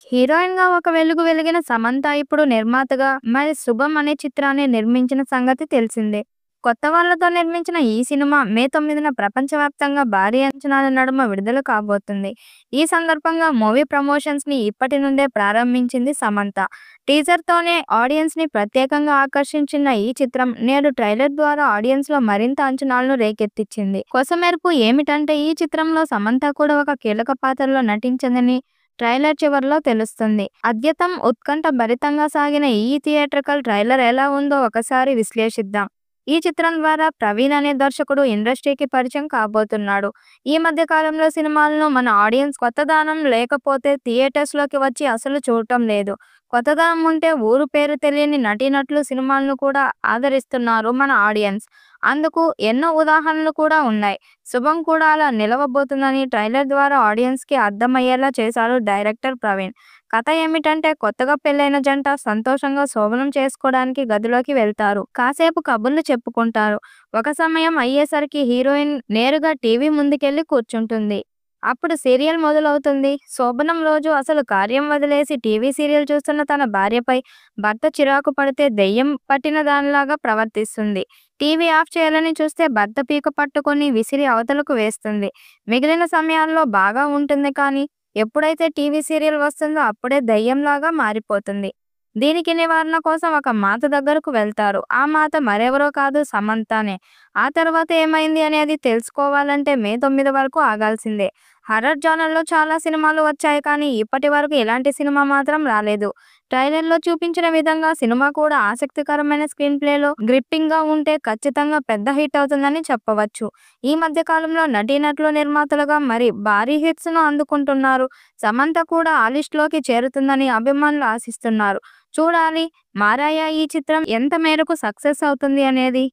హీరోయిన్‌గా ఒక వెలుగు వెలిగిన సమంత ఇప్పుడు నిర్మాతగా మరి 'శుభం' అనే చిత్రాన్ని నిర్మించిన సంగతి తెలిసిందే. కొత్త వాళ్ళతో నిర్మించిన ఈ సినిమా మే 9న ప్రపంచవ్యాప్తంగా భారీ అంచనాల నడుమ విడుదల కాబోతుంది. ఈ సందర్భంగా మూవీ ప్రమోషన్స్‌ని ఇప్పటి నుండే ప్రారంభించింది సమంత. టీజర్‌తోనే ఆడియన్స్‌ని ప్రత్యేకంగా ఆకర్షించిన ఈ చిత్రం నేడు ట్రైలర్ ద్వారా ఆడియన్స్‌లో మరింత అంచనాలను రేకెత్తించింది. కొసమెరుపు ఏమిటంటే ఈ చిత్రంలో సమంత కూడా ఒక కీలక పాత్రలో నటించిందని ట్రైలర్ చివర్లో తెలుస్తుంది. అద్యతం ఉత్కంఠ భరితంగా సాగిన ఈ థియేట్రికల్ ట్రైలర్ ఎలా ఉందో ఒకసారి విశ్లేషిద్దాం. ఈ చిత్రం ద్వారా ప్రవీణ్ అనే దర్శకుడు ఇండస్ట్రీకి పరిచయం కాబోతున్నాడు. ఈ మధ్య కాలంలో సినిమాలను మన ఆడియన్స్ కొత్తదనం లేకపోతే థియేటర్స్‌లోకి వచ్చి అసలు చూడటం లేదు. కొత్తదనం ఉంటే ఊరు పేరు తెలియని నటీనటులు సినిమాలను కూడా ఆదరిస్తున్నారు మన ఆడియన్స్. అందుకు ఎన్నో ఉదాహరణలు కూడా ఉన్నాయి. 'శుభం' కూడా అలా నిలవబోతుందని ట్రైలర్ ద్వారా ఆడియన్స్‌కి అర్థమయ్యేలా చేశారు డైరెక్టర్ ప్రవీణ్. కథ ఏమిటంటే కొత్తగా పెళ్లైన జంట సంతోషంగా శోభనం చేసుకోవడానికి గదిలోకి వెళ్తారు. కాసేపు కబుర్లు చెప్పుకుంటారు. ఒక సమయం అయ్యేసరికి హీరోయిన్ నేరుగా టీవీ ముందుకెళ్లి కూర్చుంటుంది. అప్పుడు సీరియల్ మొదలవుతుంది. శోభనం రోజు అసలు కార్యం వదిలేసి టీవీ సీరియల్ చూస్తున్న తన భార్యపై భర్త చిరాకు పడితే దెయ్యం పట్టిన దానిలాగా ప్రవర్తిస్తుంది. టీవీ ఆఫ్ చేయాలని చూస్తే భర్త పీక పట్టుకొని విసిరి అవతలకు వేస్తుంది. మిగిలిన సమయాల్లో బాగా ఉంటుంది కానీ ఎప్పుడైతే టీవీ సీరియల్ వస్తుందో అప్పుడే దెయ్యంలాగా మారిపోతుంది. దీనికి నివారణ కోసం ఒక మాత దగ్గరకు వెళ్తారు. ఆ మాత మరెవరో కాదు సమంతనే. ఆ తర్వాత ఏమైంది అనేది తెలుసుకోవాలంటే మే 9 వరకు ఆగాల్సిందే. హర్రర్ జానర్‌లో చాలా సినిమాలు వచ్చాయి కానీ ఇప్పటి వరకు ఇలాంటి సినిమా మాత్రం రాలేదు. ట్రైలర్‌లో చూపించిన విధంగా సినిమా కూడా ఆసక్తికరమైన స్క్రీన్ ప్లేలో గ్రిప్పింగ్‌గా ఉంటే ఖచ్చితంగా పెద్ద హిట్ అవుతుందని చెప్పవచ్చు. ఈ మధ్య కాలంలో నటీనటులు నిర్మాతలుగా మరి భారీ హిట్స్‌ను అందుకుంటున్నారు. సమంత కూడా ఆ లిస్ట్‌లోకి చేరుతుందని అభిమానులు ఆశిస్తున్నారు. చూడాలి 'మారాయ' ఈ చిత్రం ఎంత మేరకు సక్సెస్ అవుతుంది అనేది.